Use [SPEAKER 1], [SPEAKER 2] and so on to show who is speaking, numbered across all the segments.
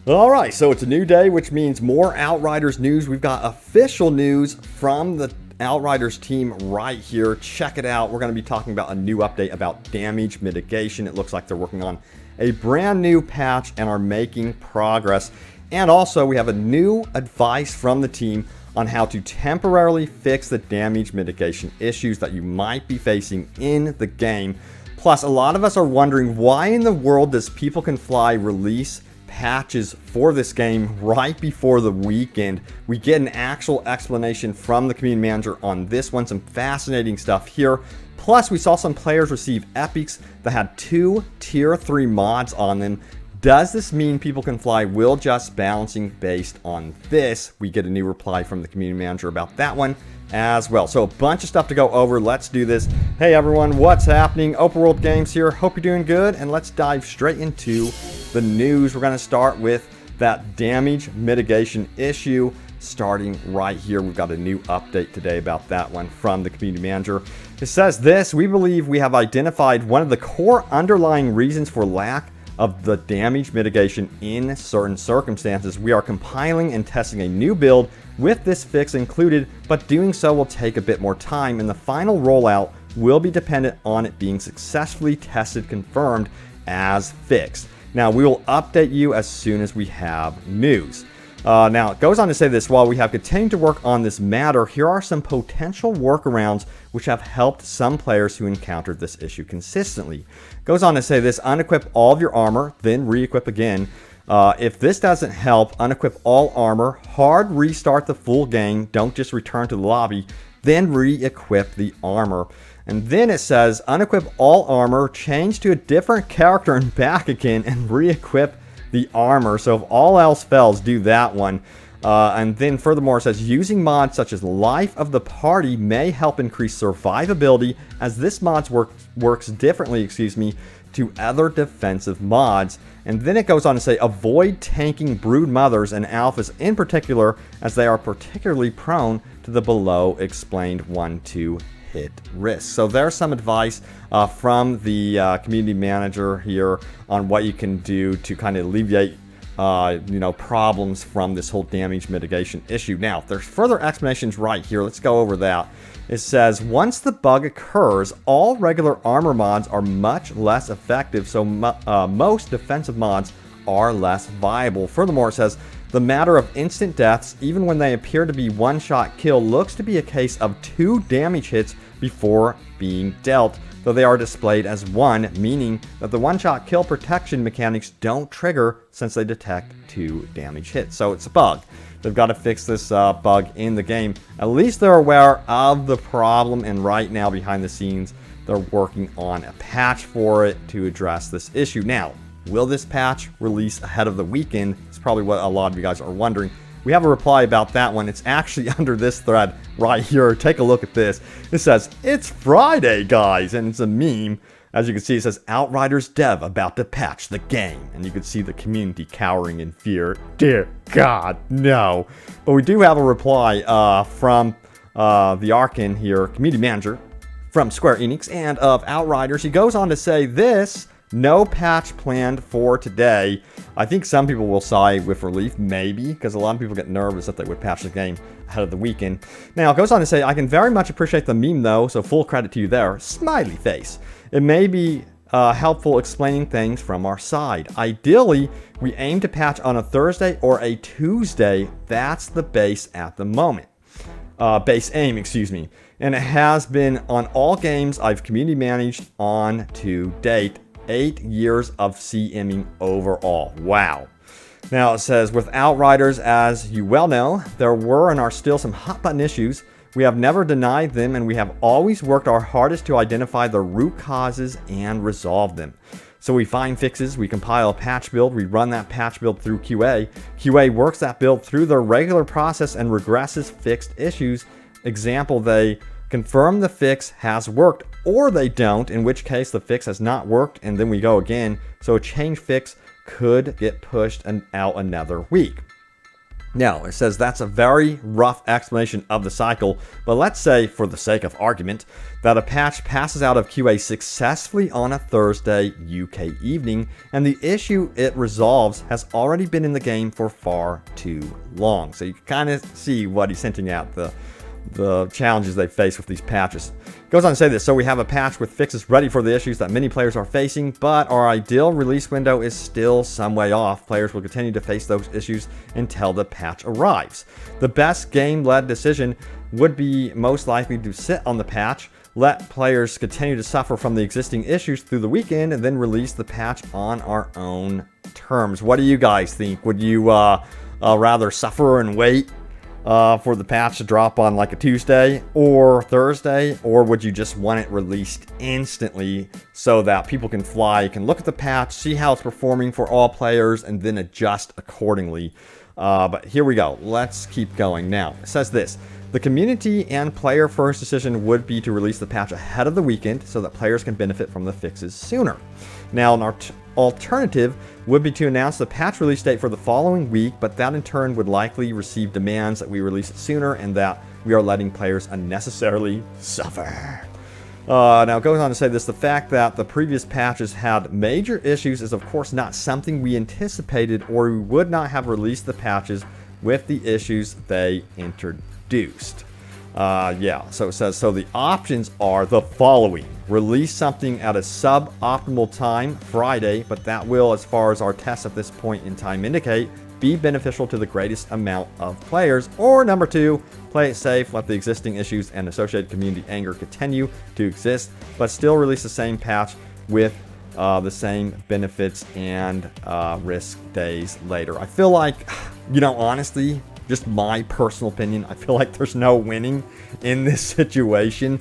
[SPEAKER 1] Alright, so it's a new day, which means more Outriders news. We've got official news from the Outriders team right here. Check it out. We're going to be talking about a new update about damage mitigation. It looks like they're working on a brand new patch and are making progress. And also, we have a new advice from the team on how to temporarily fix the damage mitigation issues that you might be facing in the game. Plus, a lot of us are wondering, why in the world does People Can Fly release patches for this game right before the weekend? We get an actual explanation from the community manager on this one. Some fascinating stuff here. Plus, we saw some players receive epics that had 2 tier 3 mods on them. Does this mean People Can Fly will just balancing based on this? We get a new reply from the community manager about that one as well. So a bunch of stuff to go over. Let's do this. Hey everyone, what's happening? Open World Games here. Hope you're doing good, and let's dive straight into the news. We're going to start with that damage mitigation issue starting right here. We've got a new update today about that one from the community manager. It says this: we believe we have identified one of the core underlying reasons for lack of the damage mitigation in certain circumstances. We are compiling and testing a new build with this fix included, but doing so will take a bit more time, and the final rollout will be dependent on it being successfully tested, confirmed as fixed. Now, we will update you as soon as we have news. Now, it goes on to say this: while we have continued to work on this matter, here are some potential workarounds which have helped some players who encountered this issue consistently. It goes on to say this: unequip all of your armor, then re-equip again. If this doesn't help, unequip all armor, hard restart the full game, don't just return to the lobby, then re-equip the armor. And then it says unequip all armor, change to a different character and back again, and re-equip the armor. So if all else fails, do that one. And then furthermore, it says using mods such as Life of the Party may help increase survivability, as this mod works differently, to other defensive mods. And then it goes on to say avoid tanking brood mothers and alphas in particular, as they are particularly prone to the below explained 1-2 hit risk. So there's some advice from the community manager here on what you can do to kind of alleviate problems from this whole damage mitigation issue. Now, there's further explanations right here. Let's go over that. It says once the bug occurs, all regular armor mods are much less effective, so most defensive mods are less viable. Furthermore, it says the matter of instant deaths, even when they appear to be one-shot kill, looks to be a case of 2 damage hits before being dealt, though they are displayed as 1, meaning that the one-shot kill protection mechanics don't trigger since they detect 2 damage hits. So it's a bug. They've got to fix this bug in the game. At least they're aware of the problem, and right now behind the scenes they're working on a patch for it to address this issue. Now, will this patch release ahead of the weekend? It's probably what a lot of you guys are wondering. We have a reply about that one. It's actually under this thread right here. Take a look at this. It says, "It's Friday, guys," and it's a meme. As you can see, it says, "Outriders dev about to patch the game." And you can see the community cowering in fear. Dear God, no. But we do have a reply from the Arkin here, community manager from Square Enix and of Outriders. He goes on to say this: no patch planned for today. I think some people will sigh with relief, maybe, because a lot of people get nervous that they would patch the game ahead of the weekend. Now, it goes on to say, "I can very much appreciate the meme, though, so full credit to you there." Smiley face. "It may be helpful explaining things from our side. Ideally, we aim to patch on a Thursday or a Tuesday. That's the base at the moment. Base aim, And it has been on all games I've community managed on to date. 8 years of CMing overall." Wow. Now it says, "With Outriders, as you well know, there were and are still some hot button issues. We have never denied them, and we have always worked our hardest to identify the root causes and resolve them. So we find fixes, we compile a patch build, we run that patch build through QA. QA works that build through their regular process and regresses fixed issues. Example, they confirm the fix has worked, or they don't, in which case the fix has not worked, and then we go again. So a change fix could get pushed out another week." Now, it says that's a very rough explanation of the cycle, but let's say, for the sake of argument, that a patch passes out of QA successfully on a Thursday UK evening, and the issue it resolves has already been in the game for far too long. So you can kind of see what he's hinting at, the challenges they face with these patches. Goes on to say this: so we have a patch with fixes ready for the issues that many players are facing, but our ideal release window is still some way off. Players will continue to face those issues until the patch arrives. The best game-led decision would be most likely to sit on the patch, let players continue to suffer from the existing issues through the weekend, and then release the patch on our own terms. What do you guys think? Would you rather suffer and wait for the patch to drop on like a Tuesday or Thursday, or would you just want it released instantly so that people can look at the patch, see how it's performing for all players, and then adjust accordingly? But here we go. Let's keep going. Now, it says this: the community and player first decision would be to release the patch ahead of the weekend so that players can benefit from the fixes sooner. Now, an alternative would be to announce the patch release date for the following week, but that in turn would likely receive demands that we release it sooner and that we are letting players unnecessarily suffer. Now, it goes on to say this: the fact that the previous patches had major issues is of course not something we anticipated, or we would not have released the patches with the issues they introduced. So it says, so the options are the following: release something at a suboptimal time Friday, but that will, as far as our tests at this point in time indicate, be beneficial to the greatest amount of players. Or number 2, play it safe, let the existing issues and associated community anger continue to exist, but still release the same patch with the same benefits and risk days later. I feel like, honestly, just my personal opinion, I feel like there's no winning in this situation.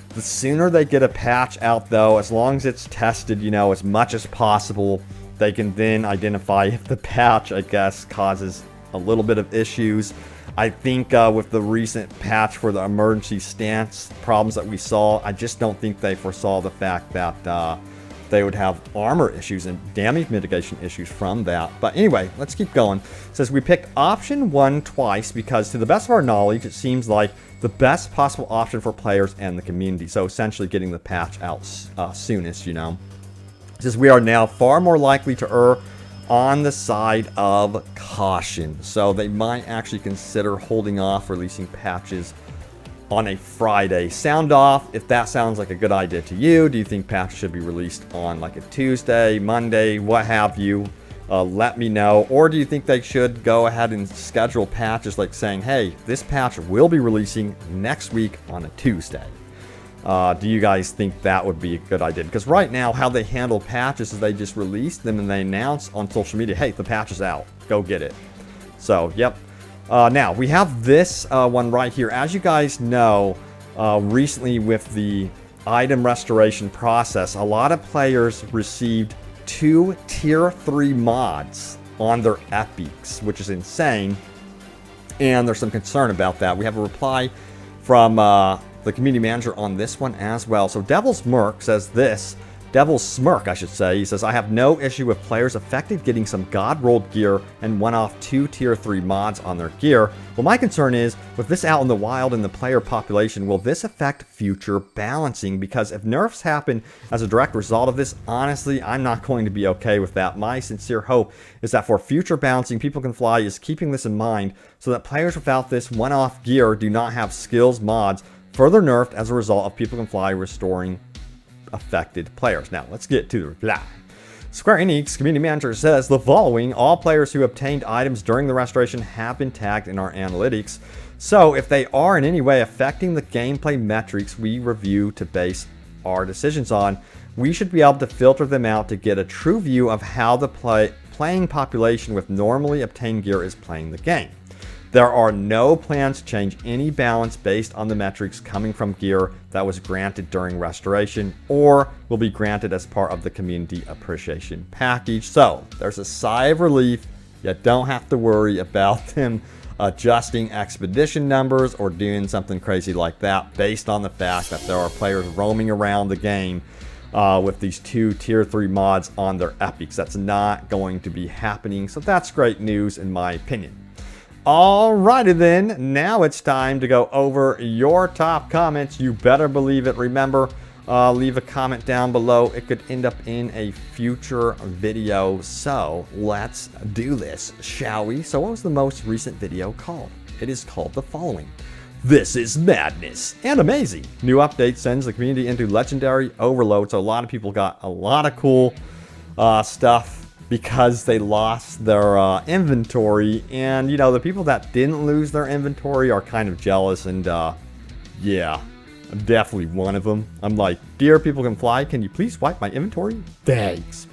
[SPEAKER 1] The sooner they get a patch out, though, as long as it's tested, as much as possible, they can then identify if the patch, I guess, causes a little bit of issues. I think with the recent patch for the emergency stance problems that we saw, I just don't think they foresaw the fact that they would have armor issues and damage mitigation issues from that. But anyway, let's keep going. It says we picked option 1 twice because, to the best of our knowledge, it seems like the best possible option for players and the community. So essentially getting the patch out soonest, It says we are now far more likely to err on the side of caution. So they might actually consider holding off releasing patches on a Friday. Sound off if that sounds like a good idea to you. Do you think patches should be released on like a Tuesday, Monday, what have you? Let me know. Or do you think they should go ahead and schedule patches, like saying, hey, this patch will be releasing next week on a Tuesday? Do you guys think that would be a good idea? Because right now, how they handle patches is they just release them and they announce on social media, hey, the patch is out, go get it. So, yep. Now, we have this one right here. As you guys know, recently with the item restoration process, a lot of players received 2 tier 3 mods on their epics, which is insane. And there's some concern about that. We have a reply from the community manager on this one as well. So Devil's Smirk says this. Devil's Smirk, I should say. He says, I have no issue with players affected getting some God-rolled gear and one-off 2 tier 3 mods on their gear. Well, my concern is, with this out in the wild in the player population, will this affect future balancing? Because if nerfs happen as a direct result of this, honestly, I'm not going to be okay with that. My sincere hope is that for future balancing, People Can Fly is keeping this in mind so that players without this one-off gear do not have skills mods further nerfed as a result of People Can Fly restoring affected players. Now, let's get to the reply. Square Enix community manager says the following: all players who obtained items during the restoration have been tagged in our analytics. So if they are in any way affecting the gameplay metrics we review to base our decisions on, we should be able to filter them out to get a true view of how the playing population with normally obtained gear is playing the game. There are no plans to change any balance based on the metrics coming from gear that was granted during restoration or will be granted as part of the community appreciation package. So there's a sigh of relief. You don't have to worry about them adjusting expedition numbers or doing something crazy like that based on the fact that there are players roaming around the game with these 2 tier 3 mods on their epics. That's not going to be happening. So that's great news in my opinion. Alrighty then, now it's time to go over your top comments. You better believe it. Remember, leave a comment down below. It could end up in a future video. So let's do this, shall we? So what was the most recent video called? It is called the following. This is madness and amazing. New update sends the community into legendary overload. So a lot of people got a lot of cool stuff because they lost their inventory. And, you know, the people that didn't lose their inventory are kind of jealous. And, yeah, I'm definitely one of them. I'm like, dear people can fly, can you please wipe my inventory? Thanks.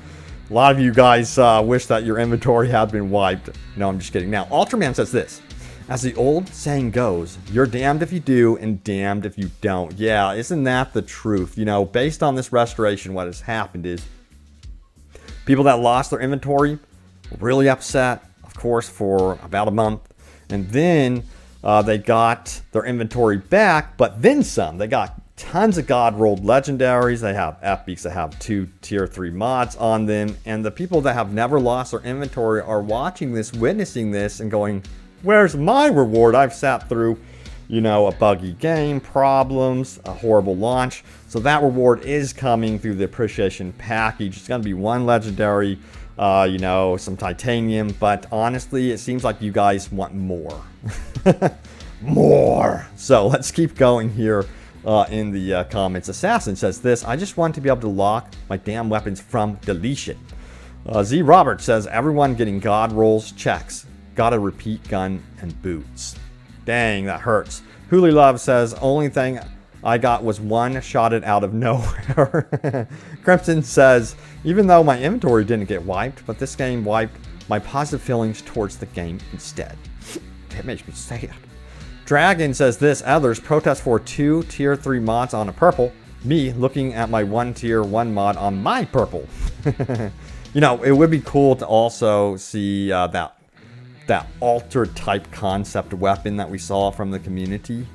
[SPEAKER 1] A lot of you guys wish that your inventory had been wiped. No, I'm just kidding. Now, Ultraman says this. As the old saying goes, you're damned if you do and damned if you don't. Yeah, isn't that the truth? You know, based on this restoration, what has happened is people that lost their inventory were really upset, of course, for about a month. And then they got their inventory back, but then some. They got tons of God-rolled legendaries. They have epics that have 2 tier 3 mods on them. And the people that have never lost their inventory are watching this, witnessing this, and going, where's my reward? I've sat through, you know, a buggy game, problems, a horrible launch. So that reward is coming through the appreciation package. It's going to be 1 legendary, you know, some titanium. But honestly, it seems like you guys want more. More. So let's keep going here in the comments. Assassin says this. I just want to be able to lock my damn weapons from deletion. Z Robert says everyone getting God rolls checks. Got a repeat gun and boots. Dang, that hurts. Hooli Love says, only thing I got was one shotted out of nowhere. Crimson says, even though my inventory didn't get wiped, but this game wiped my positive feelings towards the game instead. That makes me sad. Dragon says this, others protest for 2 tier 3 mods on a purple. Me looking at my 1 tier 1 mod on my purple. You know, it would be cool to also see that altered type concept weapon that we saw from the community.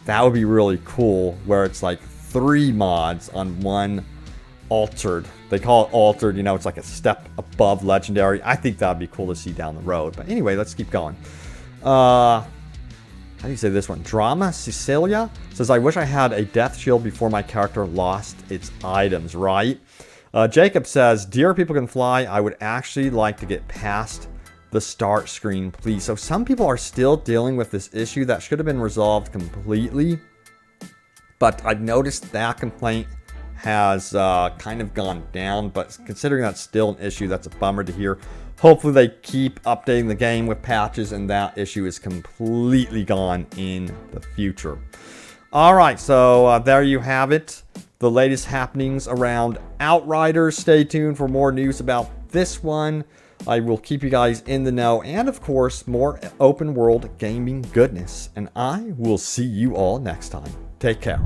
[SPEAKER 1] That would be really cool, where it's like 3 mods on 1 altered. They call it altered, you know, it's like a step above legendary. I think that would be cool to see down the road. But anyway, let's keep going. How do you say this one? Drama Cecilia says, I wish I had a death shield before my character lost its items, right? Jacob says, dear people can fly, I would actually like to get past the start screen, please. So some people are still dealing with this issue that should have been resolved completely, but I've noticed that complaint has kind of gone down. But considering that's still an issue, that's a bummer to hear. Hopefully they keep updating the game with patches and that issue is completely gone in the future. All right, so there you have it, the latest happenings around Outriders. Stay tuned for more news about this one. I will keep you guys in the know, and of course, more open world gaming goodness. And I will see you all next time. Take care.